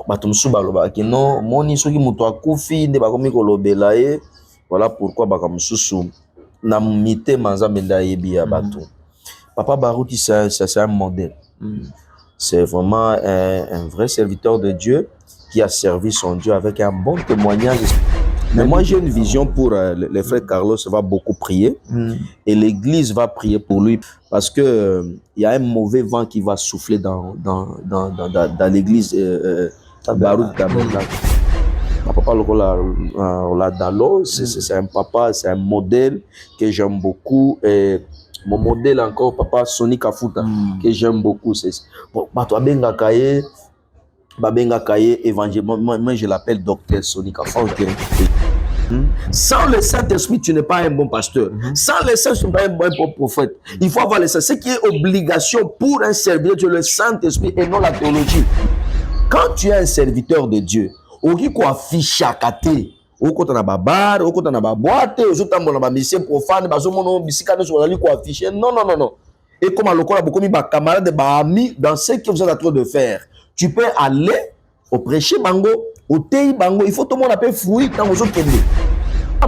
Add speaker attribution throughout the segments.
Speaker 1: bato mosusu balobaki non moni soki moto akufi nde bakomi kolobela ye, voilà pourquoi baka mosusu na mitema nzambe nde ayebi ya bato. Papa Baruti c'est un modèle. C'est vraiment un vrai serviteur de Dieu qui a servi son Dieu avec un bon témoignage. Mais moi, j'ai une vision pour le frère Carlos va beaucoup prier et l'église va prier pour lui parce que il y a un mauvais vent qui va souffler dans l'église Baruch Dabenda. Papa Lola Dalo, c'est un papa, c'est un modèle que j'aime beaucoup. Et mon modèle encore, papa Sonny Kafuta, que j'aime beaucoup. C'est Babenga Kaye, évangile. Moi, je l'appelle docteur Sonny Kafuta. Sans le Saint-Esprit, tu n'es pas un bon pasteur. Sans le Saint-Esprit, tu n'es pas un bon prophète. Il faut avoir le Saint. Ce qui est obligation pour un serviteur, c'est le Saint-Esprit et non la théologie. Quand tu es un serviteur de Dieu, oki ko affiche akate, oko tana babar, oko tana baboite, ozotambo na ba mission profane, bazomono bisika no zolali ko afficher. Non. Et comme lokola bokomi ba camarades, ba amis dans ce que vous êtes en train de faire. Tu peux aller au prêcher bango, au tei bango, il faut tout le monde appeler fruit dans vos autres.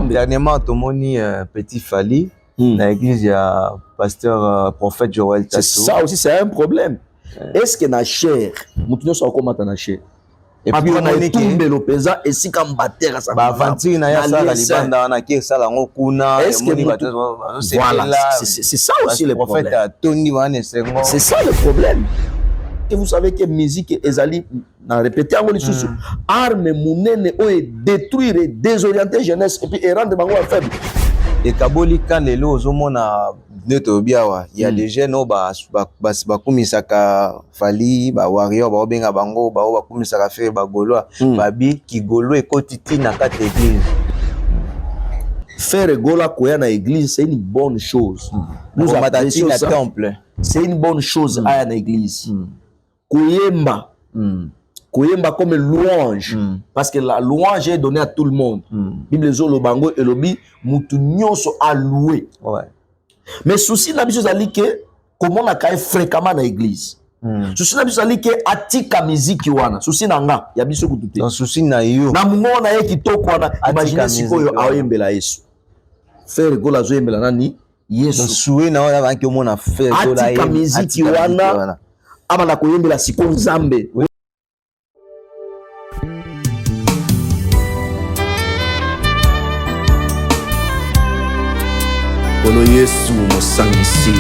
Speaker 2: Dernièrement, tout le monde petit Fali, dans l'église, il y a pasteur prophète Joël Tatou.
Speaker 1: Ça aussi, c'est un problème. Est-ce que na chair, moutonyo sa comment na chair?
Speaker 2: Et puis on a
Speaker 1: tombe le pesa et si comme batera ça.
Speaker 2: Ba aventure na ya sala libanda na ki sala ngokuna.
Speaker 1: Est-ce que voilà, c'est ça aussi le problème. C'est ça le problème. Et vous savez que musique ezali na répéter en les sous arme munene o détruire désorienter jeunesse et puis rendre bango faible.
Speaker 2: Et kaboli kan lelo ozomona neto biawa il y a des jeunes ba kumisaka Fali ba warrior ba benga bango ba kumisaka faire ba goloa ba bi ki golo e kotiti na kate église.
Speaker 1: Faire gola koya na église c'est une bonne chose.
Speaker 2: Nous apprécions ça. Temple.
Speaker 1: C'est une bonne chose à na église. Koyemba. Koyemba comme louange parce que la louange est donnée à tout le monde. Bible zo lo bango et lobi mutu nyonso a loué.
Speaker 2: Ouais.
Speaker 1: Mais souci na biso zali que comment na kai fréquemment na église. Souci na biso zali que atika musique wana. Souci na nga ya biso kutute.
Speaker 2: Dans souci na yo.
Speaker 1: Na mungo na ye kitoko wana imagine sikoyo aoyembela Yesu. Faire gola zo yembela nani? Yesu.
Speaker 2: Soué na wana banki omona faire gola
Speaker 1: atika musique wana. Amana koyembela siko Nzambe. Kolo Yesu mosangisi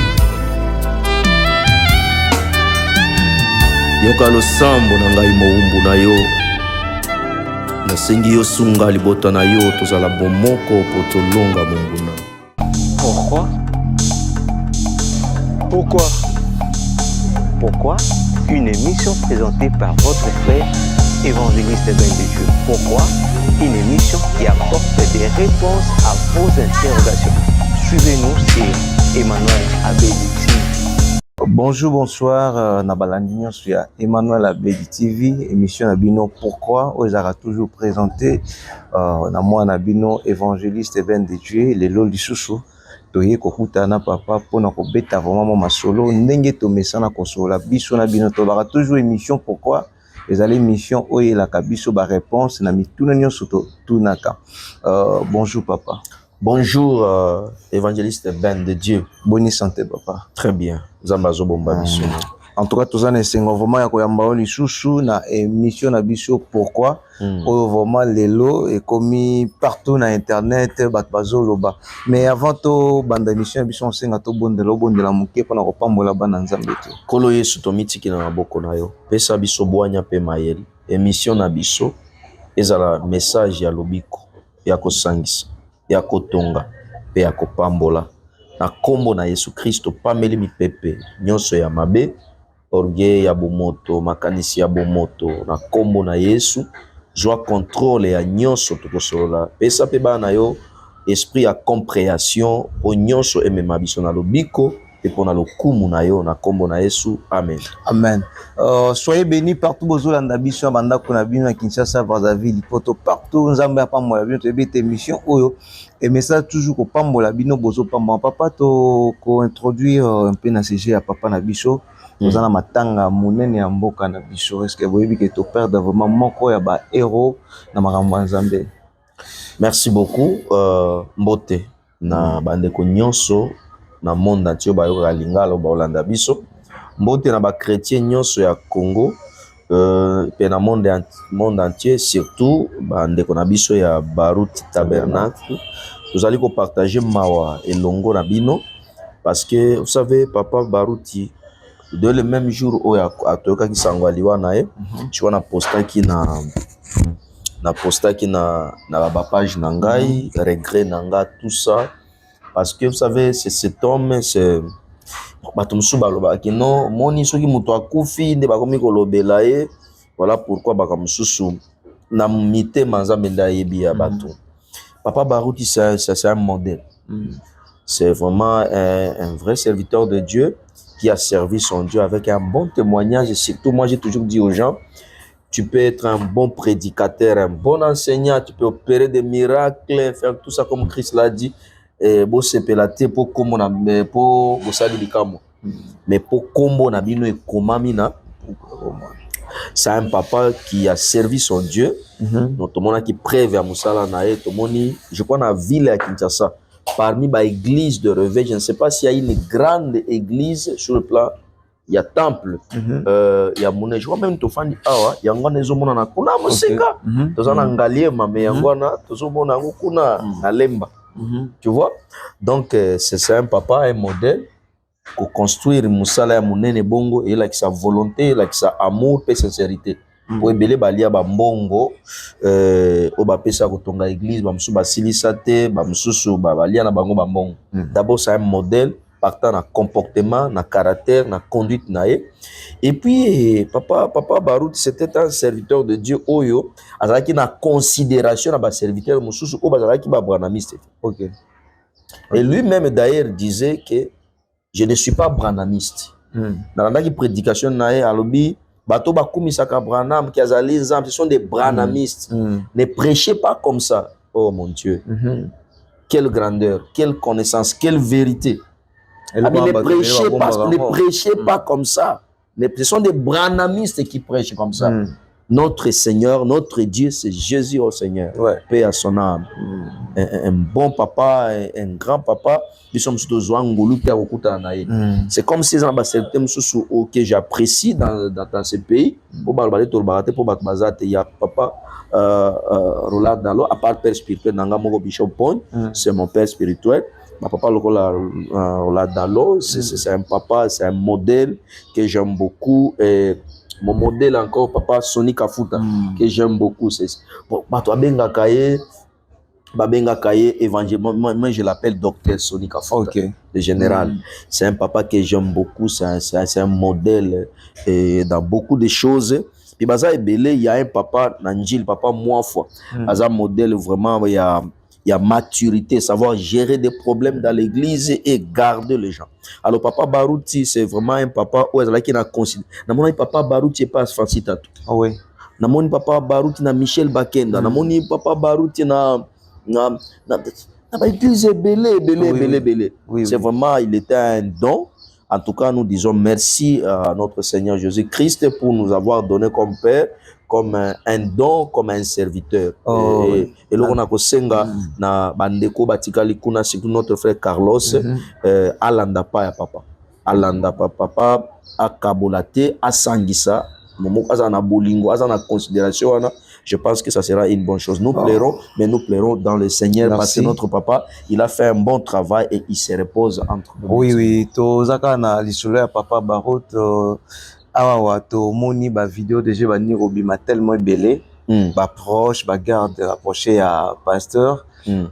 Speaker 1: yoka losambo na ngai mowumbu na yo nasengi yo sunga libota na yo tozala bomoko po tolonga monguna.
Speaker 3: Pourquoi une émission présentée par votre frère évangéliste Ben de Dieu? Pourquoi une émission qui apporte des réponses à vos interrogations? Suivez-nous, c'est Emmanuel Abedi TV.
Speaker 2: Bonjour, bonsoir, Nabalandinion sur Emmanuel Abedi TV, émission Nabino Pourquoi, aux aura toujours présenté, moi Nabino évangéliste Ben de Dieu, les lots du chouchou. Toye kokuta na papa pona ko beta vraiment masolo ndenge to mesana kosola biso na bino to bara toujours émission pourquoi les allées émission oye la kabiso ba réponse na mituna nyonso to tunaka. Bonjour papa.
Speaker 1: Bonjour évangéliste Ben de Dieu.
Speaker 2: Bonne santé papa.
Speaker 1: Très bien. Zambazo bomba biso.
Speaker 2: En tout cas tous en sengo vraiment ya koyamba oli chouchou na émission na biso pourquoi vraiment lelo et commis partout na internet batbazo loba mais avant to banda émission biso senga to bondela muke pona ko pambola bana Nzambe to
Speaker 1: kolo Yesu to mitiki na maboko na yo pesa biso bwanya pe mayeli émission na biso ezala message ya lobiko ya kosangisa ya kotonga pe ya kopambola na kombo na Yesu Kristo pameli mipepe nyonso ya mabe orgueil ya bomoto makanisi ya bomoto na kombo na Yesu joie contrôle ya nyonso tokosola pesa pe bana yo esprit ya compréhension o nyonso emema biso na lobiko et pour na lokumu na yo na kombo na Yesu amen.
Speaker 2: Amen. Soyez bénis partout bozolanda biso banda kuna bino na Kinshasa Brazzaville poto partout Nzambe apambola bino to ebete émission oyo et message toujours ko pambola bino bozo pamba papa to ko introduire un peu na sujet ya papa na biso toza na matanga monene ya mboka na biso. Est-ce que boyebi ke to perdre vraiment moko ya ba héros na makambo ya Nzambe?
Speaker 1: Merci beaucoup mbote na bandeko nyonso na monde entier bayoka lingala baolanda biso, mbote na ba chrétien nyonso ya Congo pe na monde entier, surtout bandeko na biso ya Baruti Tabernacle. Tozali ko partager mawa elongo na bino parce que vous savez papa Baruti de le même jour où atoyoka ki sango aliwa na ye tu vois na postaki na ba page na ngai regret na nga tout ça parce que vous savez c'est cet homme c'est bato musu balobaki non moni soki muto akufi nde bakomi kolobela ye, voilà pourquoi baka mususu na mitema Nzambe nde ayebi ya bato. Papa Baruti c'est un modèle. C'est vraiment un vrai serviteur de Dieu qui a servi son Dieu avec un bon témoignage. Et surtout, moi, j'ai toujours dit aux gens, tu peux être un bon prédicateur, un bon enseignant, tu peux opérer des miracles, faire tout ça comme Christ l'a dit. Bon, c'est pelaté pour comme on a, pour mais pour comme on a bien et comment c'est un papa qui a servi son Dieu. Notamment qui prêve à Moussala Nae, je crois dans la ville à Kinshasa. Parmi les églises de réveil, je ne sais pas s'il y a une grande église sur le plan. Il y a temple, il y a mon. Je crois même que il y a un grand zomona na kuna musika, toza na ngaliema mais yangwana tozomona ngukuna na lemba. Tu vois? Donc c'est un papa, un modèle pour construire musala ya munene bongo et avec sa volonté, avec sa amour et sincérité. Pour ebele balia ba mbongo o ba pesa ko tonga église ba musu ba silisa te ba mususu ba balia na bango ba mbongo. D'abord c'est un modèle partant na comportement, na caractère, na conduite na ye. Et puis papa Baruti c'était un serviteur de Dieu oyo azalaki na considération na ba serviteur mususu o bazalaki ba branamiste. OK. Et lui-même d'ailleurs disait que je ne suis pas branamiste. Dans la prédication na ye alobi bato bakumisaka Branham qui azali nzambe, ce sont des branhamistes. Ne prêchez pas comme ça. Oh mon Dieu. Quelle grandeur, quelle connaissance, quelle vérité. Mais ne prêchez pas comme ça. Ce sont des branhamistes qui prêchent comme ça. Notre Seigneur, notre Dieu, c'est Jésus au Seigneur. Paix à son âme. Un bon papa, un grand papa. C'est comme ces ambassadeurs que j'apprécie dans ce pays. Il y a papa Roland Dalo, à part père spirituel, Bishop Point, c'est mon père spirituel. Ma papa Roland Dalo, c'est un papa, c'est un modèle que j'aime beaucoup. Et mon modèle encore, papa Sonny Kafuta, que j'aime beaucoup. C'est bon, Babenga Kaye évangile, moi je l'appelle docteur Sonny Kafuta, le général. C'est un papa que j'aime beaucoup, c'est un modèle dans beaucoup de choses. Puis baza ebele, il y a un papa Nanjil, papa Mouafwa, baza modèle vraiment, il y a maturité, savoir gérer des problèmes dans l'église et garder les gens. Alors papa Baruti, c'est vraiment un papa où elle a qui n'a considéré. Namoni papa Baruti pas Fancy Tatou. Ah oui. Namoni papa Baruti na Michel Bakenda. Namoni papa Baruti na église belé. C'est vraiment, il était un don. En tout cas, nous disons merci à notre Seigneur Jésus-Christ pour nous avoir donné comme Père, comme un don, comme un serviteur. Et là, on a kosenga na bandeko batikali kuna, surtout notre frère Carlos, alanda pa ya papa. Alanda pa papa, akabolate, asangisa, momoko azana bolingo, azana considération. Je pense que ça sera une bonne chose. Nous plairons, mais nous plairons dans le Seigneur. Merci. Parce que notre papa, il a fait un bon travail et il se repose entre nous.
Speaker 2: Oui. Tozaka na lisolo ya papa Barot awa to moni ba vidéo déjà ba ni robima tellement belé. Ba proche, ba garde rapproché à pasteur.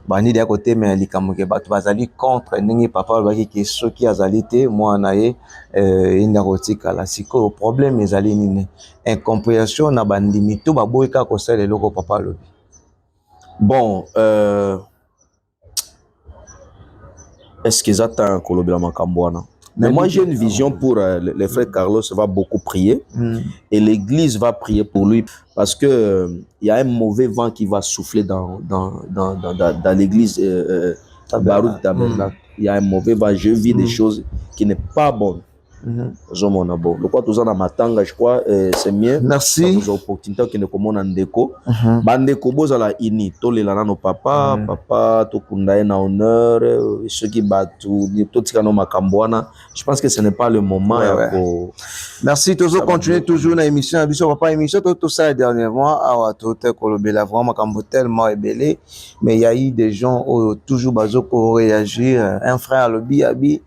Speaker 2: Bani de côté mais likamuke bato bazali contre ningi papa baki ke soki azali te moi naye ina rotika la siko problème ezali nini incompréhension na bandimi to baboyeka ko sala loko papa lobi.
Speaker 1: Bon est-ce qu'ils attendent kolobela makambwana? Mais moi j'ai une vision pour le frère Carlos va beaucoup prier et l'église va prier pour lui parce que il y a un mauvais vent qui va souffler dans l'église Baruch Tabernacle. Il y a un mauvais vent, je vis des choses qui n'est pas bonnes. ozomona bon le quoi tous na matanga je crois c'est mieux
Speaker 2: merci
Speaker 1: vous opportunité que ne komona ndeko bandeko bozala ini tolela nano papa papa tokunda na honneur ceux qui batu totika no makambo wana je pense que ce n'est pas le moment
Speaker 2: merci toujours continuer toujours na émission biso papa émission tout ça dernièrement awa tote kolobela vraiment makambo tellement ébélé mais il y a eu des gens toujours bazo ko réagir un frère lobi abi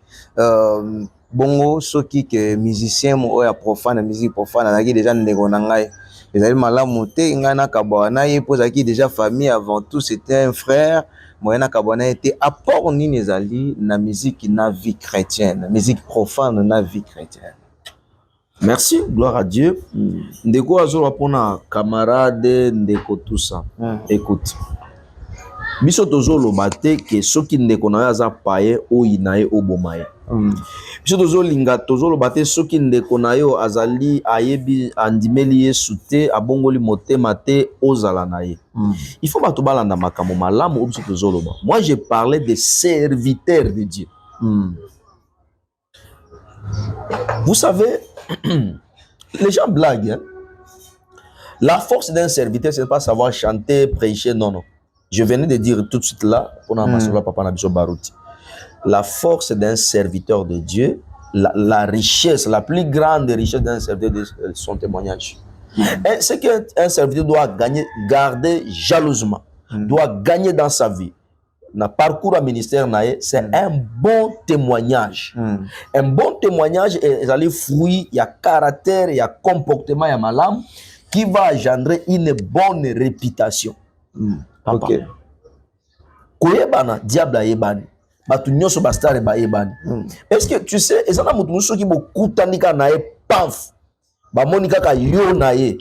Speaker 2: bongo soki que musicien mo ya profane musique profane naki déjà ndeko na ngai ezali malamu te ngai na kabwana ye pozaki déjà famille avant tout c'était un frère moyena kabwana était apport nini ezali na musique na vie chrétienne musique profane na vie chrétienne.
Speaker 1: Merci, gloire à Dieu. Ndeko azo pona camarade ndeko tout ça. Écoute. Biso tozo lobate ke soki ndeko na aza paye o inae obomaye. Biso tozo linga tozo lobate soki ndeko na yo azali ayebi andimeli yesu te abongoli motema te ozala na ye. Il faut bato balanda makambo malamu biso tozo loba. Moi j'ai parlé des serviteurs de Dieu. Vous savez, les gens blaguent. Hein? La force d'un serviteur, c'est pas savoir chanter, prêcher, non, non. Je venais de dire tout de suite là, pour papa Nabiso Barouti. La force d'un serviteur de Dieu, la richesse, la plus grande richesse d'un serviteur de son témoignage. C'est qu'un serviteur doit gagner, garder jalousement, doit gagner dans sa vie. Na parcours à ministère c'est un bon témoignage. Un bon témoignage est le fruit, il y a caractère, il y a comportement, il y a malam qui va engendrer une bonne réputation. Papa. OK. Koyebana diable ayebani. Batu nyoso bastare ba yebani. Est-ce que tu sais ezana mutu muso ki bokutanika na e paf. Ba monika ka yo na ye.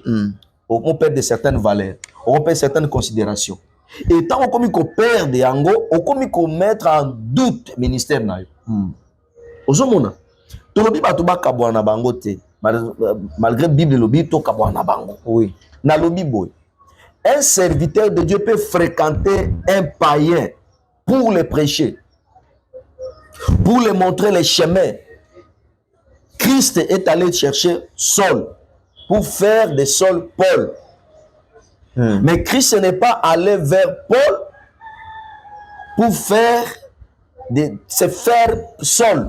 Speaker 1: On perd de certaines valeurs, on perd certaines considérations. Et tant qu'on perd de yango, on qu'on mettre en doute le ministère na yo. Ozomona. Tolobi batu ba kabwana bango te. Malgré Bible lobi to kabwana bango. Oui. Na lobi boy. Un serviteur de Dieu peut fréquenter un païen pour le prêcher, pour lui montrer les chemins. Christ est allé chercher Saul pour faire de Saul Paul. Mais Christ n'est pas allé vers Paul pour faire se faire Saul.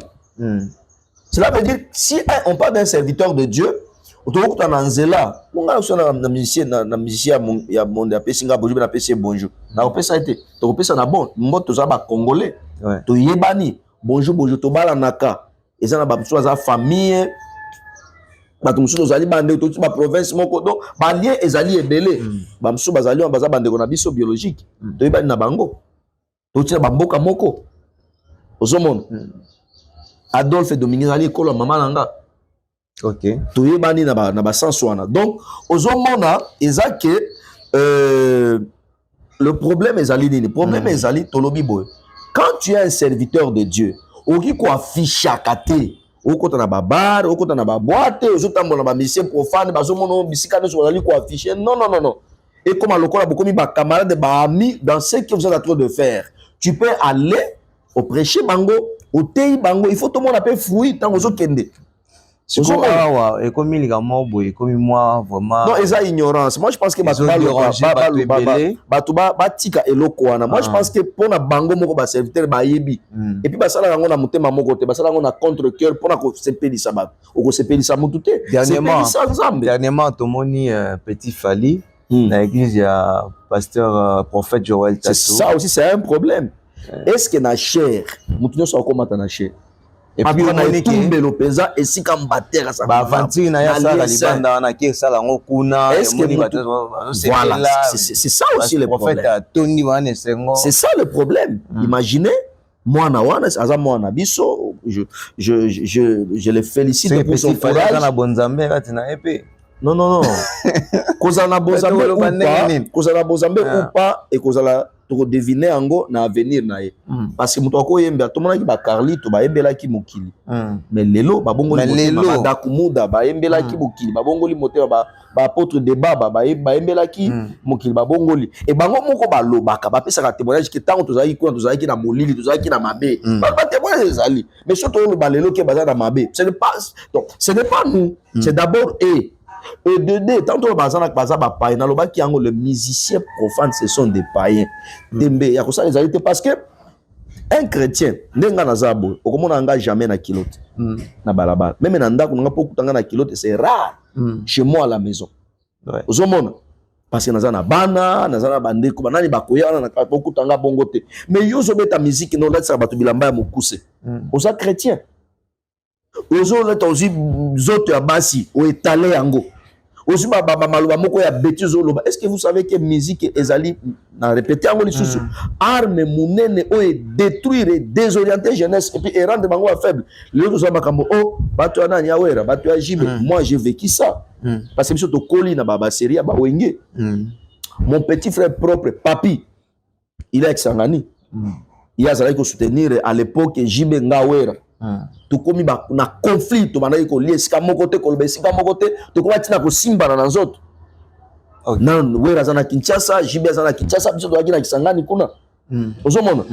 Speaker 1: Cela veut dire si on parle d'un serviteur de Dieu, bonjour bonjour to bala naka ezana ba za famille bato mususu zali bande to ba province moko do ba lien ezali ebele ba mususu bazali baza bande ko na biso biologique to yebani na bango to tina ba mboka moko ozomona Adolphe Dominique zali ekolo mama nanga. OK. To yebani na ba sens wana. Donc ozomona eza que le problème ezali nini? Le problème ezali tolobi boy. Quand tu es un serviteur de Dieu, oki ko afficha kate, okota na babar, okota na boîte, ozotambola ba mission profane, bazomona bisika neso bazali ko afficher. Non non non non. Et comme lokola bokomi ba camarade ba amis dans ce que vous êtes en train de faire, tu peux aller au prêcher bango, au tei bango, il faut tout le monde appeler fruit tant ozo kende.
Speaker 2: Et comme il y a moi vraiment.
Speaker 1: Non, ils ont ignorance. Moi, je pense que Batika et Lokoana. Moi, je pense que pour na bango moko ba serviteur ba yebi. Et puis basala ngona mutema moko te, basala ngona contre cœur pour na ko sepeli sabat. Ou ko sepeli samutute.
Speaker 2: Dernièrement, Tomoni Petit Fali dans l'église il y a pasteur prophète Joël Tatou.
Speaker 1: Ça aussi c'est un problème. Est-ce que na chair, mutunyo so ko mata na chair. Et puis on a tombé le pesa et si comme battre ça
Speaker 2: ba aventure na ya sala libanda na ki sala ngokuna
Speaker 1: voilà c'est ça aussi le problème. C'est ça le problème. Imaginez moi na wana aza mwana biso je le félicite pour son courage.
Speaker 2: Na bonzambe kati na épée.
Speaker 1: Non, non, non. Kozala bozambe ou pas, kozala bozambe ou pas, et kozala to deviner ango na avenir na ye. Parce que muto ko yemba to mona ki ba Carlito ba yembela ki mokili. Mais lelo ba bongo li motema ba dakumuda ba yembela ki mokili, ba bongo li motema ba apôtre de baba ba yembela ki mokili ba bongo li. Et bango moko ba lobaka ba pesa ka témoignage ki tango tozali ki na molili, tozali ki na mabe. Ba témoignage ezali. Mais surtout le ba lelo ki baza na mabe. Ce n'est pas nous, c'est d'abord eux. Et de deux, tant que les païens, le musicien profane, ce sont des païens. Parce que un chrétien, on n'a jamais na kilote. Même na kilote, c'est rare chez moi à la maison. Parce que nazana bana, nazana bande, kubanani bakoya na beaucoup tanga bongote. Mais yo zo beta musique no letsa batu bilamba ya mokuse. Oza chrétien. Ozo leta ozi zoto ya basi o étalé yango. Ozi ba maluba moko ya bêtise oloba. Est-ce que vous savez que musique ezali na répéter yango li susu arme munene o détruire désorienter jeunesse et puis et rendre bango faible. Le zo makambo oh batu ana nya wera, batu ya jibe. Moi j'ai vécu ça. Parce que biso to koli na baba série ba wenge. Mon petit frère propre papi il est Kisangani. Il a zala ko soutenir à l'époque jibe ngawera. Tu komi ba na conflit to banaki ko liesika moko te ko besika moko te to ko batina ko simba na nzoto. Non wera zana Kinshasa jibe zana Kinshasa biso to akina Kisangani kuna. Ozomona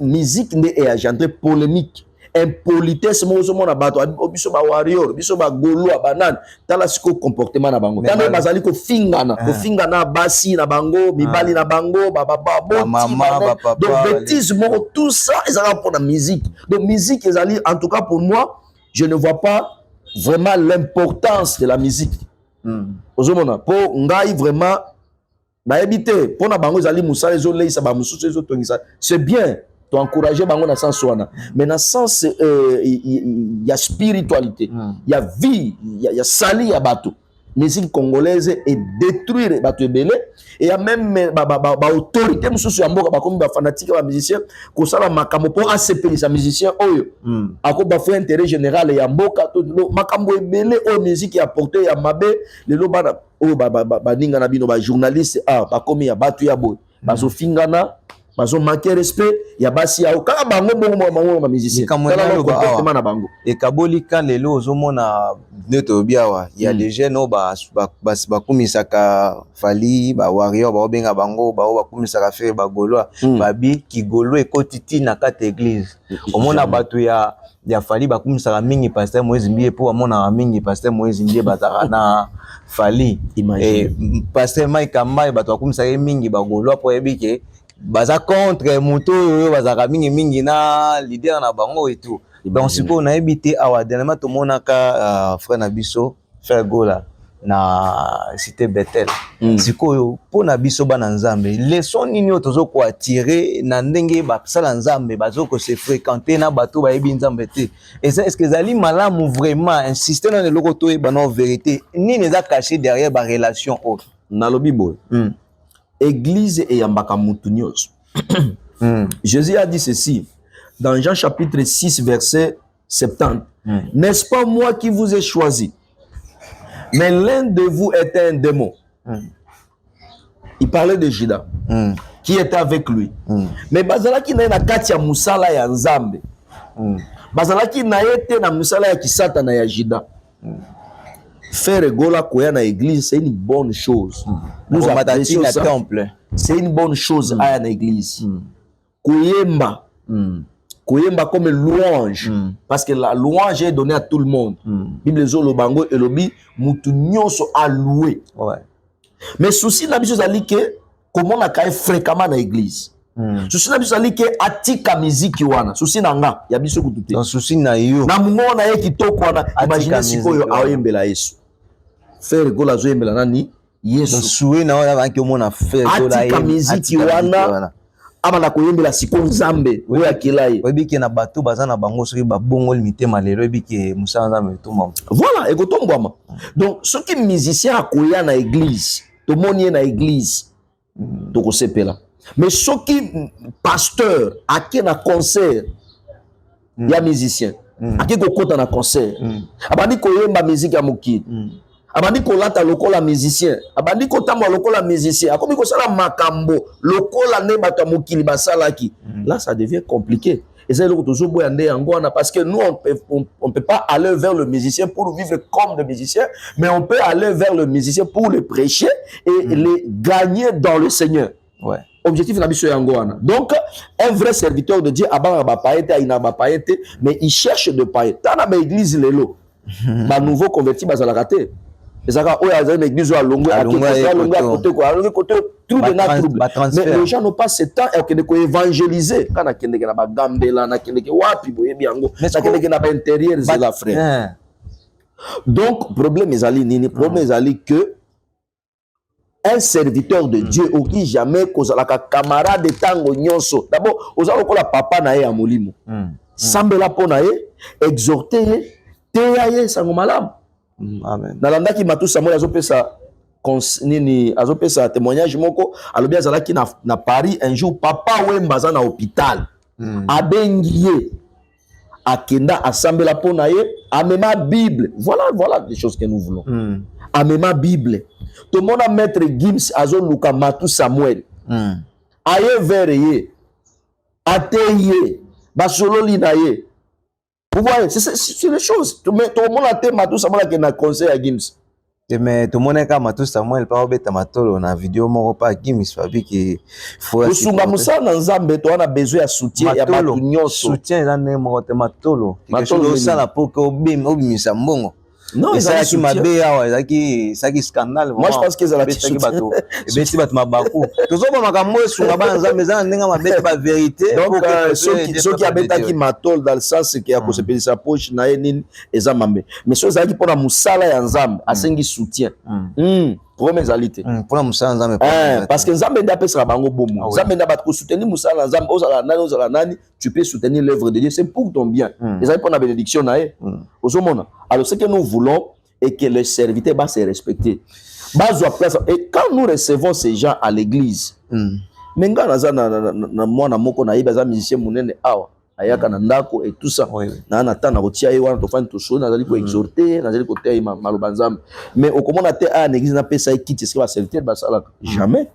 Speaker 1: musique ne est engendré polémique impolitesse mo ozomona bato biso ba warrior biso ba golo banane tala siko comportement na bango tala bazali ko fingana basi na bango mibali na bango baba mama donc bêtise mo tout ça ezala pour la musique donc musique ezali en tout cas pour moi je ne vois pas vraiment l'importance de la musique ozomona pour ngai vraiment ba ebité pour na bango ezali musala ezoleisa ba mususu ezotongisa c'est bien to encourager bango na sens wana mais na sens il y a spiritualité il y a vie il y a sali ya bato musique congolaise et détruire bato ebele et il y a même ba autorité mususu ya mboka ba komi ba fanatique ba musicien ko sala makambo pour accepter musicien oyo ako ba fo intérêt général ya mboka to makambo ebele o musique ya porter ya mabe lelo bana o ba ninga na bino ba journaliste ba komi ya bato ya boy bazo fingana bazo manquer respect ya basi ya kaka bango bongo musicien kala lo comportement na bango
Speaker 2: et kaboli kan lelo ozomona neto biawa ya des jeunes ba kumisaka fali ba warrior ba benga bango ba kumisaka faire ba goloa babi ki golo ekotiti na kata église omona bato ya fali ba kumisaka mingi pasteur Moïse Mbie po amona mingi pasteur Moïse Mbie bataka na fali et pasteur Mike Kamai bato kumisaka mingi ba goloa po ebike baza contre moto bazaka mingi na leader na bango et tout donc siko na ebité awa dernièrement to monaka frère na biso frère Gola na cité Bethel siko po na biso bana nzambe leçon nini otozo ko attirer na ndenge ba sala nzambe bazo ko se fréquenter na bato ba ebi nzambe te et ça est-ce que zali malamu vraiment insister na le lokoto e bana vérité nini za caché derrière ba relation autre
Speaker 1: na lobi boy Église et yambaka mutu nyonso. Jésus a dit ceci dans Jean chapitre 6 verset 70. N'est-ce pas moi qui vous ai choisi? Mais l'un de vous était un démon. Il parlait de Judas qui était avec lui. Mais bazalaki na kati ya musala ya nzambe. Bazalaki na ete na musala ya kisata na ya Judas. Faire Gola koya na église, c'est une bonne chose. Nous apprécions ça. C'est une bonne chose à une église. Koyemba. Koyemba comme louange. Parce que la louange est donnée à tout le monde. Bible zolo bango elobi mutu nyonso a loué. Mais souci na biso zali que comment on a fréquemment na église. Souci na biso zali que atika musique wana. Souci na nga ya biso kutute.
Speaker 2: Donc souci na yo.
Speaker 1: Na mungo na ye kitoko wana imagine sikoyo aoyembela Yesu. Faire Gola zoyembela nani Yesu.
Speaker 2: Soué na wana ki omona faire Gola
Speaker 1: atika musique wana amana koyembela siko nzambe oyo akilai.
Speaker 2: Oyebiki na bato baza na bango soki babongo mitema lelo oyebiki musala nzambe tomba.
Speaker 1: Voilà, ekotombwama. Donc soki musicien akoya na église, tomoni na église tokosepela. Mais soki pasteur ake na concert ya musicien ake kokota na concert abandi koyemba musique ya mokili abandi kolata lokola musicien, abandi kotamba lokola musicien, akomi kosala makambo lokola ne bato mokili basalaki. Là ça devient compliqué. Et c'est là que toujours parce que nous on peut pas aller vers le musicien pour vivre comme le musicien, mais on peut aller vers le musicien pour le prêcher et les gagner dans le Seigneur.
Speaker 2: Ouais.
Speaker 1: Objectif na biso yangoana. Donc un vrai serviteur de Dieu abanga ba paete ina ba paete, mais il cherche de paete. Dans la église lelo, ba nouveau converti bazala raté. Ezaka oyo azali l'église à longo à côté quoi, à côté trouble na trouble. Mais les gens n'ont pas ce temps et de évangéliser. Quand na kende na ba gambela na kende wapi boye biango, na kende na ba intérieur c'est la frère. Donc problème ezali nini? Problème ezali que un serviteur de Dieu au qui jamais kozalaka camarade de tango nyonso. D'abord, ozala kola papa na ye ya molimo. Sambela pona ye, exhorter ye, teya ye sango malamu.
Speaker 2: Amen.
Speaker 1: Nalanda ki matu samoya azopesa nini azopesa témoignage moko alobi azalaki na Paris un jour papa wemba za na hôpital. Abengi ye akenda asambela pona ye, amema Bible. Voilà les choses que nous voulons. Amema Bible. Tout le monde a maître Gims Azo Luka Matou Samuel. Aye verre ateye basolo linaye. Vous voyez, c'est les choses. Tout le monde a été Matou Samuel qui a conseil à Gims.
Speaker 2: Mais tout le monde a Matou Samuel pas obéta matolo na vidéo moko pas Gims fabi qui faut
Speaker 1: Kusunga musa na nzambe to na besoin ya soutien ya batu nyonso.
Speaker 2: Soutien za ne mo te matolo. Quelque chose ça la pour que obimisa mbongo.
Speaker 1: Non,
Speaker 2: ça qui m'a bé ça qui scandale.
Speaker 1: Moi je pense qu'ils ont la
Speaker 2: petite bateau. Et ben si bat mabaku. Toujours ba makambo sunga ba nzambe za ndenga mabete ba vérité.
Speaker 1: Donc ceux qui habitent qui matol dans le sens que ya ko se payer sa poche na nini ezamambe. Mais ceux qui pour la musala ya nzambe asengi soutien. Pour mes alités.
Speaker 2: Pour la musala nzambe.
Speaker 1: Parce que nzambe nda pesa bango bomo. Nzambe nda bat ko soutenir musala nzambe ozala nani, tu peux soutenir l'œuvre de Dieu, c'est pour ton bien. Les pour la bénédiction na e. Ozomona. Alors ce que nous voulons est que le serviteur va se respecter. Et quand nous recevons ces gens à l'église, menga na mwana moko na iba za musicien munene awa ayaka na ndako et tout ça. Na nata na kotia ye wana tofani tosho na zali ko exhorter, na zali ko tia maloba nzambe. Mais au comment na te à l'église na pesa kiti ce que va serviteur ba sala jamais.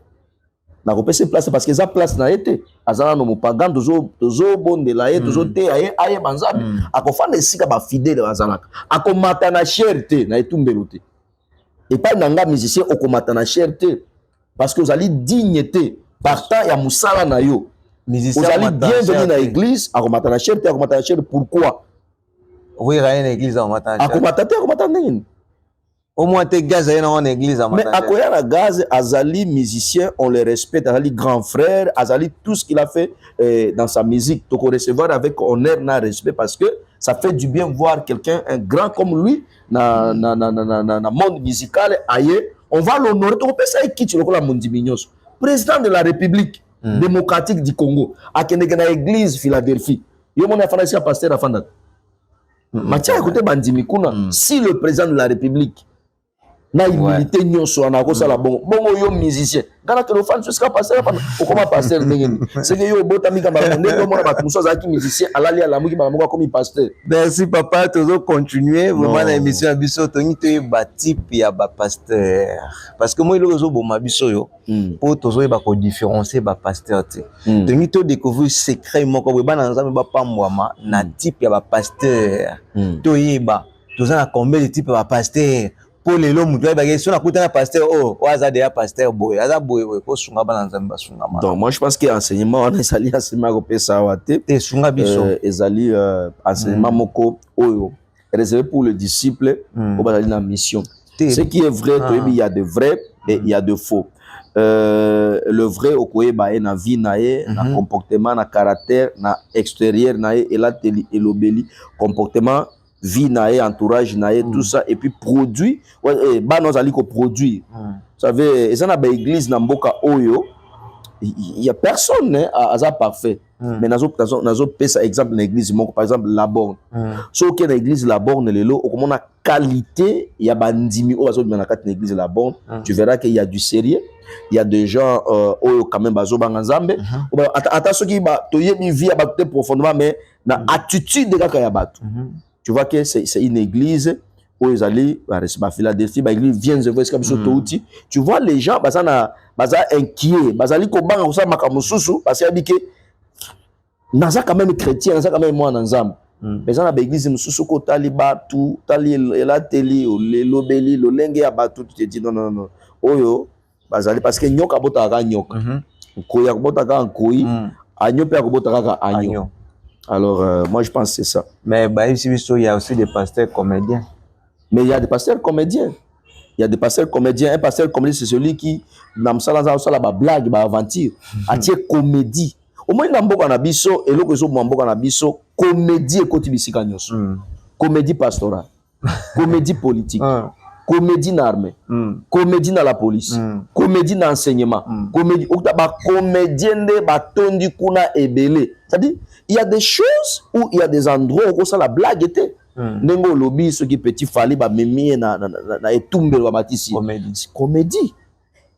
Speaker 1: Na kopesa place parce que za place na été azana no mopagan tozo bondela ye tozo te aye banzambe akofanda esika ba fidèle bazalaka akomata na cherté na etumbelote et pas nanga musicien okomata na cherté parce que vous allez dignité partant ya musala na yo musicien vous allez bien venir na église akomata na cherté pourquoi
Speaker 2: oui ra na église
Speaker 1: akomata nini
Speaker 2: au moins t'es gaz à une église à
Speaker 1: mais à quoi la gaz Azali musicien on le respecte Azali grand frère Azali tout ce qu'il a fait dans sa musique donc on recevoir avec honneur na respect parce que ça fait du bien voir quelqu'un un grand comme lui na monde musical ailleurs on va l'honorer on peut ça qui tu le la Mondimignos président de la République démocratique du Congo à Kenegana église Philadelphie yo mon affaire ici pasteur afanda Matia écoutez bandimi kuna si le président de la République na humilité nyonso na ko sala bongo yo musicien kana téléphone jusqu'à passer au comment passer ndengeni c'est que yo botami kamba ndenge mona ba muso za ki musicien alali ala muki ba moko comme pasteur.
Speaker 2: Merci papa toujours continuer vraiment la émission biso tongi te ba type ya ba pasteur parce que moi le réseau bon biso yo pour toujours ba ko différencier ba pasteur te tongi to découvrir secret moko ba na nzambe ba pambwama na type ya ba pasteur to yeba toza na combien de type ba pasteur pour les hommes tu vas si on a écouté un pasteur oh aza déjà pasteur boy aza boy ko sunga bana nzamba sunga ma
Speaker 1: donc moi je pense que enseignement on ezali enseignement ko pesa wate
Speaker 2: te sunga biso
Speaker 1: ezali enseignement moko oyo réservé pour le disciple au bazali na mission ce qui est vrai il y a de vrai et il y a de faux le vrai okoyeba na vie na ye na comportement na caractère na extérieur na ye et là elobeli comportement vie nae entourage nae tout ça et puis produit ba nous ali ko produire vous savez et ça na ba église na mboka oyo il y a personne à parfait mais nazo pesa exemple na église moko par exemple la borne so que na église la borne lelo comme on a qualité il y a bandimi o azo na kat na église la borne tu verras qu'il y a du sérieux il y a des gens oyo quand même bazo banga nzambe attention qui ba to yebi vie ba profondément mais na attitude de kaka ya bato. Tu vois que c'est une église aux allées, à Philadelphie, ils viennent de voir ce que tu vois les gens, baza inquiets, bazali ko banga ça makamususu parce qu'il dit que naza quand même chrétien, naza quand même moi nzam. Mais ça na l'église mususu ko taliba tout, tali la teli le lobeli le lenge ya batu tu te dis non. Oyo bazali parce que nyoka bota ka nyoka. Koya bota ka koi, agno pe bota ka agno. Alors moi je pense que c'est ça.
Speaker 2: Mais ici il y a aussi des pasteurs comédiens.
Speaker 1: Mais il y a des pasteurs comédiens. Il y a des pasteurs comédiens. Un pasteur comédien, c'est celui qui, dans la blague, la aventure, a tiré comédie. Au moins, dans le Nabiso, et l'autre chose, dans le Nabiso, comédie et kotibisika nyos. Comédie pastorale, comédie politique, comédie dans l'armée, comédie dans la police, comédie dans l'enseignement, comédie, comédien de batondi kuna ebele. C'est-à-dire, il y a des choses où il y a des endroits où ça la blague était. Nengo lobby ce qui petit fali ba memi na etumbe wa matisi comédie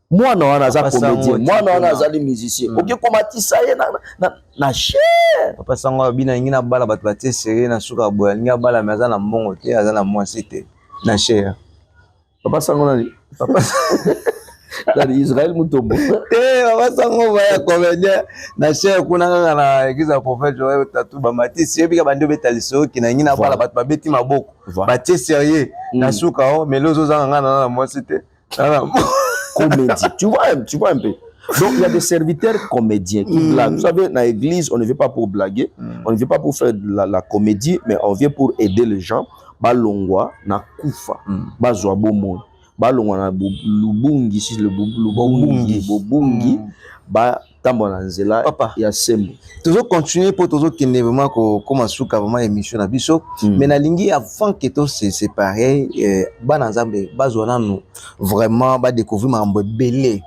Speaker 1: moi na wana za comédien moi na wana za musicien OK komatisa ye na cher
Speaker 2: papa sango bina ngina bala bat batie seré na suka boya ngina bala maza na mbongo te aza na mwasi te na cher
Speaker 1: papa sango na papa dans Israël mutombo
Speaker 2: papa sango va comédien na cher kuna kaka na église ya prophète Joël tatu ba matisi bika bande betaliso kina ngina bala bat babeti maboko batie sérieux na suka o melozo za ngana na mwasi te
Speaker 1: comédie tu vois un peu. Donc il y a des serviteurs comédiens qui blaguent. Vous savez, dans l'église, on ne vient pas pour blaguer, on ne vient pas pour faire la comédie, mais on vient pour aider les gens. Balongwa na kufa, bazwa bomon. Balongwa na lubungi, si le bobungi, ba tambona nzela ya sembo.
Speaker 2: Toujours continuer pour toujours qu'il n'est vraiment comme un souk avant émission na biso, mais na lingi avant que tout c'est pareil, ba nzambe bazwana nous vraiment ba découvrir mambo belé.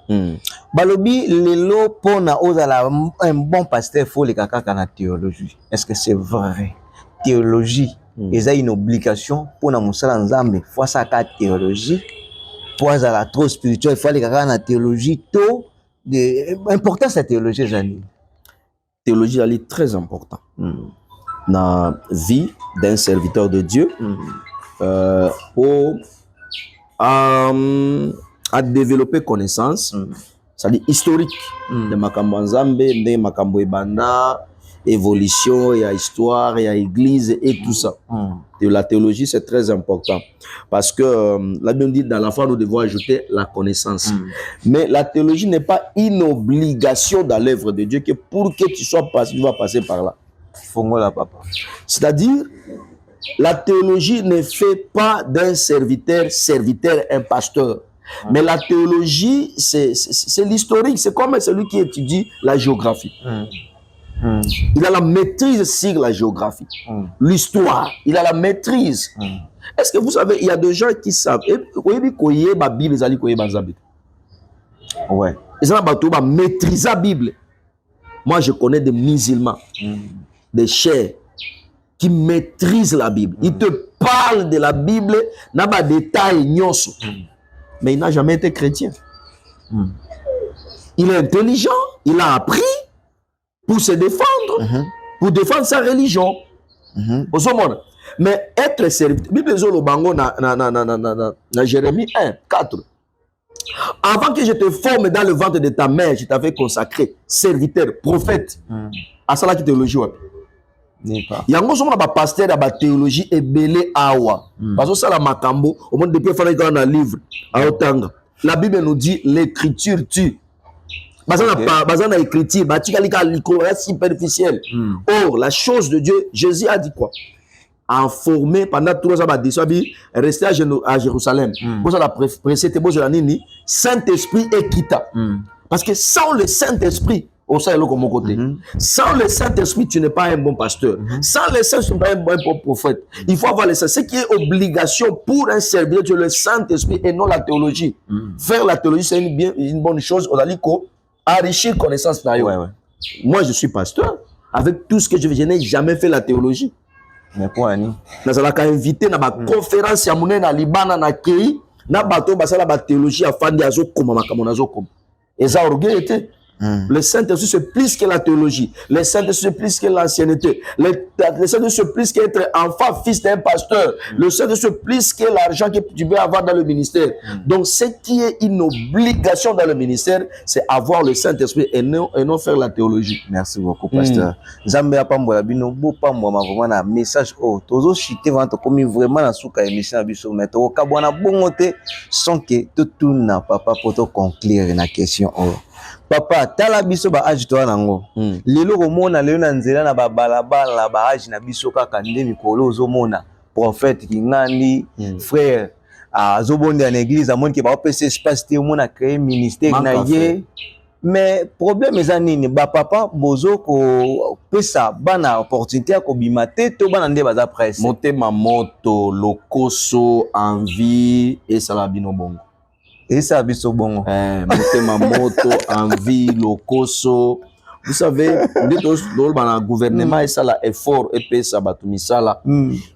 Speaker 2: Balobi lelo pona ozala un bon pasteur faut les kaka na théologie. Est-ce que c'est vrai? Théologie, ils ont une obligation pour na musala nzambe, faut ça ka théologie. Pour la trop spirituel, il faut aller dans la théologie. Tout l'importance de la théologie, Jani.
Speaker 1: Théologie, elle est très importante. Dans la vie d'un serviteur de Dieu, pour à développer connaissance, c'est-à-dire historique de Makambo Nzambe, de Makambo Ebanda, évolution, il y a histoire, il y a église et tout ça. Et la théologie, c'est très important. Parce que la Bible dit, dans la foi, nous devons ajouter la connaissance. Mais la théologie n'est pas une obligation dans l'œuvre de Dieu, que pour que tu sois passé, tu vas passer par là. C'est-à-dire, la théologie ne fait pas d'un serviteur un pasteur. Mais la théologie, c'est l'historique. C'est comme celui qui étudie la géographie. Il a la maîtrise sur la géographie, l'histoire, il a la maîtrise. Est-ce que vous savez, il y a des gens qui savent.
Speaker 2: Ouais.
Speaker 1: Ils ont maîtrisé la Bible. Moi, je connais des musulmans, des chers, qui maîtrisent la Bible. Ils te parlent de la Bible, n'a pas de détails, mais il n'a jamais été chrétien. Il est intelligent, il a appris pour se défendre, pour défendre sa religion. Mais être serviteur, Bible le bango na Jérémie 1, 4. Avant que je te forme dans le ventre de ta mère, je t'avais consacré serviteur, prophète. À ça la théologie. Il y a un pasteur de la théologie et belé awa. Parce que ça la makambo, au moins depuis faire un livre à Otanga. La Bible nous dit l'écriture tue. Bazana écriture, superficielle. Or, la chose de Dieu, Jésus a dit quoi? Informé pendant 3 ans, rester à Jérusalem. Vous avez pressé, Saint-Esprit et quitta. Parce que sans le Saint-Esprit, sans le Saint-Esprit, tu n'es pas un bon pasteur. Sans le Saint-Esprit, tu n'es pas un bon prophète. Il faut avoir le Saint-Esprit. Ce qui est obligation pour un serviteur, tu as le Saint-Esprit et non la théologie. Faire la théologie, c'est une bonne chose. On a dit enrichir connaissance. Moi, je suis pasteur. Avec tout ce que je n'ai jamais fait la théologie.
Speaker 2: Mais quoi, Annie?
Speaker 1: Nous avons invité dans ma conférence à Mouna, Liban, na Kei, na bateau, basala ba théologie à Fandi Azokoma, Makamonazokom. Et ça, orgueil était. Le Saint-Esprit, c'est plus que la théologie. Le Saint-Esprit, c'est plus que l'ancienneté. Le Saint-Esprit, c'est plus qu'être enfant, fils d'un pasteur. Le Saint-Esprit, c'est plus que l'argent que tu peux avoir dans le ministère. Donc, ce qui est une obligation dans le ministère, c'est avoir le Saint-Esprit et non faire la théologie.
Speaker 2: Merci beaucoup, pasteur. Zambé a pas mbola bino, beau pas moi, vraiment un message. Oh, tozo chité vente comme vraiment na souka émission abiso, mais to kabwana bongote sans que tout n'a pas pour te conclure na question. Oh. Papa, tala biso ba age to nango. Lelo komona lelo na nzela na ba balabala ba age na biso kaka nde mikolo ozomona prophète kingandi frère azobonde en église amoni ke ba opesa espace te mona créer ministère na ye. Mais problème eza nini ba papa bozo ko pesa bana opportunité ko bimate to bana nde baza presse.
Speaker 1: Motema moto, lokoso, envie et salabino bongo.
Speaker 2: Et ça biso bongo.
Speaker 1: Motema moto, envie, lokoso. Vous savez, le gouvernement et ça la effort et puis ça batumi ça là.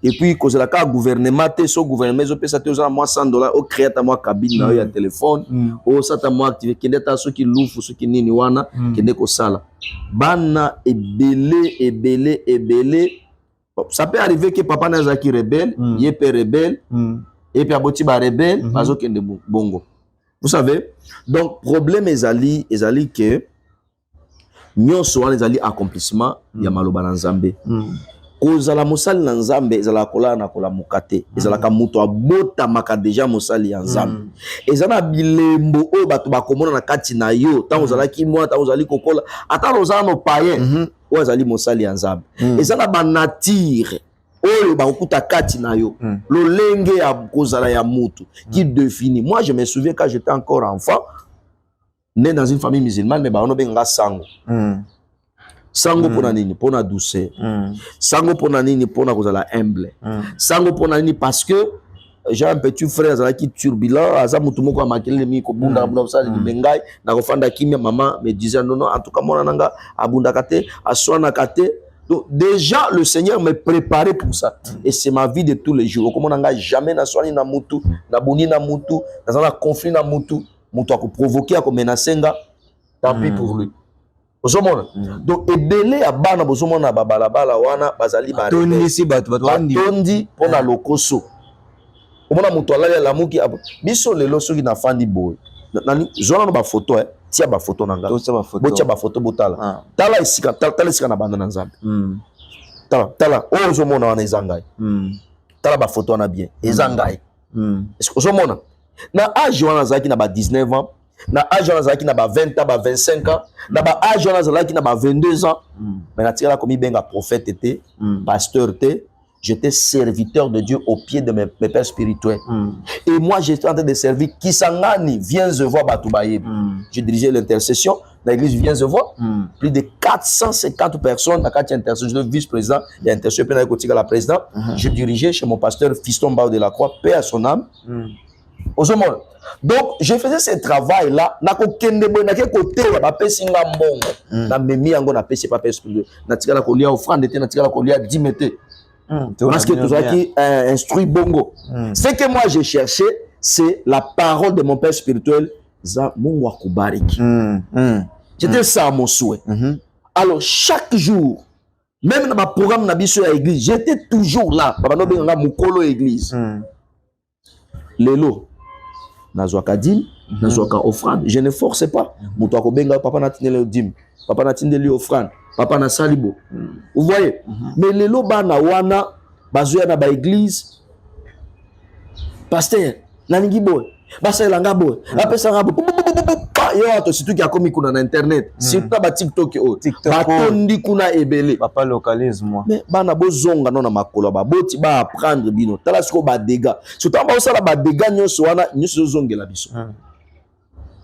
Speaker 1: Et puis quand la cas gouvernement te so gouvernement zo pesa te za moi $100 au créer ta moi cabine na ya téléphone au ça ta moi activer kende ta so ki lufu so ki nini wana kende ko sala. Bana ebele. Ça peut arriver que papa na za ki rebelle, yé pe rebelle et puis aboti ba rebelle, bazo kende bongo. Vous savez? Donc problème ezali que nyonso wana ezali accomplissement ya maloba na Nzambe. Kozala mosali na Nzambe ezala kola na kola mukate. Ezala ka muto abota maka deja mosali ya Nzambe. Ezana bilembo o bato bakomona na kati na yo, tango zala ki moi, tango zali kokola, ata rozala no païen, o ezali mosali ya Nzambe. Ezana ba nature oyo bakuta kati na yo. Lolenge ya kozala ya mutu qui définit. Moi je me souviens quand j'étais encore enfant, né dans une famille musulmane, mais on a bien sango. Sango pona nini, pona douceur. Sango pona nini, pona kozala humble. Sango pona nini parce que j'ai un petit frère qui turbulent, aza mutu moko amakele mi ko bunda bunda ça ni bengai na ko fanda kimia maman me disait non en tout cas mona nanga abunda kate aswana kate. Donc déjà le Seigneur me préparait pour ça et c'est ma vie de tous les jours. Comme on n'a jamais na swani na mutu, na boni na mutu, dans un conflit na mutu. Mutu a provoqué, a menacer, tant pis pour lui. Donc, ebele a bana bozomona babalabala wana bazali ba tondi pour na lokoso. Omona mutu ala la muki biso lelo soki na fandi boy. Nani zona ba photo tia ba photo nanga. Botia ba photo botala. Tala isika na banda na Nzambe. Tala ozomona wana ezangai. Tala ba photo na bien. Ezangai. Est-ce que ozomona na âge wana zaki na ba 19 ans, na âge wana zaki na ba 20 ans, ba 25 ans, na ba âge wana zaki na ba 22 ans. Mais na tira komi benga prophète était, pasteur était, j'étais serviteur de Dieu au pied de mes pères spirituels. Et moi j'étais en train de servir Kisangani, viens je voir Batoubaye. Je dirigeais l'intercession, l'église viens je voir. Plus de 450 personnes, dans 4 intercessions, je suis vice-président, il y a intercession pendant que la président. Je dirigeais chez mon pasteur Fiston Bao de la Croix, paix à son âme. Donc je faisais ce travail là na ko kende boy na ke côté ba pesinga mbongo na memi yango na pesi pas pesi na tikala ko lia offrande te na tikala ko lia 10 mètres parce que tout ça qui instruit bongo. Ce que moi j'ai cherché c'est la parole de mon père spirituel za Mungu akubariki. C'était ça mon souhait. Alors chaque jour même dans ma programme na biso ya église j'étais toujours là baba no benga mukolo église lelo nazwaka dim nazwaka offrande je ne force pas mutu akobenga papa na tinele dim papa na tindeli offrande papa na salibo vous voyez mais lelo bana wana bazoya na ba église pasteur nalingi boy basela ngabo apesa ngabo yo ato surtout ki akomi kuna na internet surtout ba TikTok o batondi kuna ebele
Speaker 2: papa localisme
Speaker 1: mais bana bozonga non na makolo ba boti ba apprendre bino tala siko ba dégâts surtout ba osala ba dégâts nyonso wana nyonso zongela biso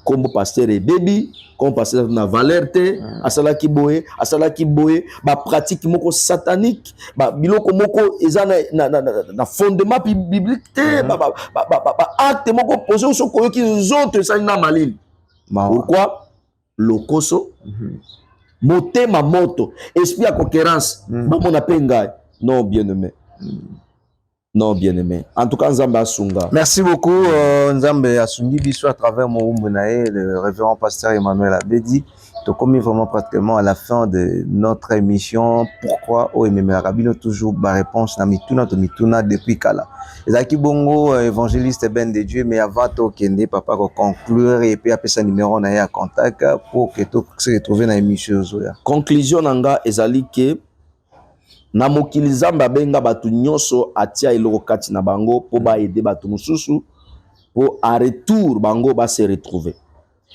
Speaker 1: comme pasteur et baby comme pasteur na valeur te asala ki boye ba pratique moko satanique ba biloko moko eza na fondement biblique te ba acte moko posé sur koyoki nzoto ça na malili. Pourquoi lokoso motema moto esprit à concurrence mon apenga non bien-aimé. Non, bien-aimé. En tout cas, Nzambe Asunga.
Speaker 2: Merci beaucoup, Nzambe Asungi Biso, à travers mon le révérend pasteur Emmanuel Abedi, Donc, comme vraiment pratiquement à la fin de notre émission, pourquoi OMM Rabino toujours ma réponse na mituna depuis Kala. Ezaki bongo évangéliste Ben de Dieu, mais avant to kende papa ko conclure et puis après sa numéro na ya contact pour que tout se retrouver na émission zoya.
Speaker 1: Conclusion nanga ezali ke na mokili Nzambe abenga batu nyonso atia eloko kati na bango po ba aider batu mususu po a retour bango ba se retrouver.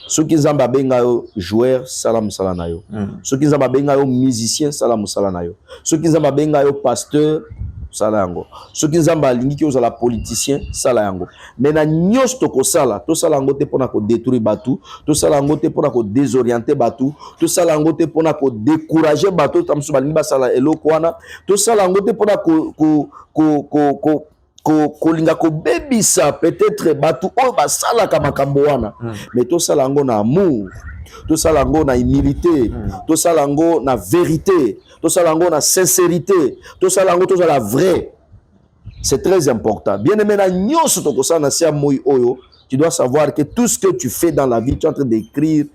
Speaker 1: Soki Nzambe abenga yo joueur sala musala na yo. Soki Nzambe abenga yo musicien sala musala na yo. Soki Nzambe abenga yo pasteur sala yango. Soki Nzambe alingi ki ozala politicien sala yango. Mais na nyonso toko sala, to sala yango te pona ko détruire batu, to sala yango te pona ko désorienter batu, to sala yango te pona ko décourager batu, tamsu balingi ba sala eloko wana, to sala yango te pona kolinga kobebisa peut-être batu oyo basalaka makambo wana, mais tosala yango na amour, tosala yango na humilité, tosala yango na vérité, tosala yango na sincérité, tosala yango tozala vrai. C'est très important. Bien aimé na nyonso tokosala na sia moi oyo, tu dois savoir que tout ce que tu fais dans la vie, tu es en train d'écrire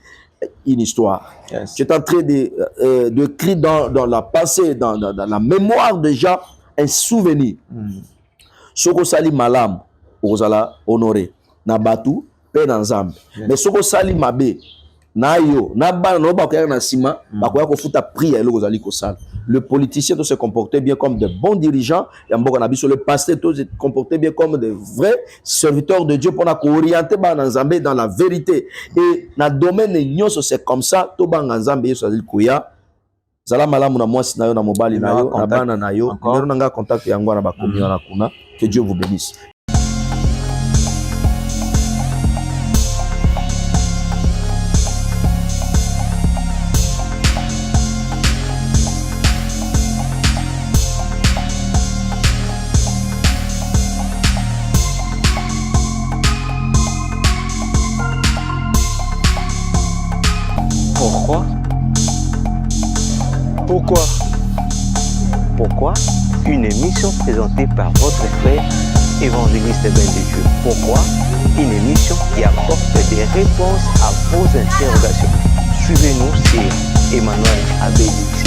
Speaker 1: une histoire. Yes. Tu es en train d'écrire dans la passé, dans la mémoire déjà, un souvenir. Soko sali malam ozala honoré na batu pe na Nzambe. Mais soko sali mabe na yo na bana no bakoya na sima bakoya ko futa prière eloko ozali ko sala. Le politicien doit se comporter bien comme de bons dirigeants et mboka na biso le pasteur doit se comporter bien comme de vrais serviteurs de Dieu pour na orienter bana Nzambe dans la vérité. Et na domaine nyonso c'est comme ça to banga Nzambe yeso azali koya. Zala malamu na mwasi na yo na mobali na yo na bana na yo numéro nanga contact yango na bakomi wana kuna. Que Dieu vous bénisse.
Speaker 3: Pourquoi une émission présentée par votre frère évangéliste Ben de Dieu. Pourquoi une émission qui apporte des réponses à vos interrogations. Suivez-nous sur Emmanuel Abedi.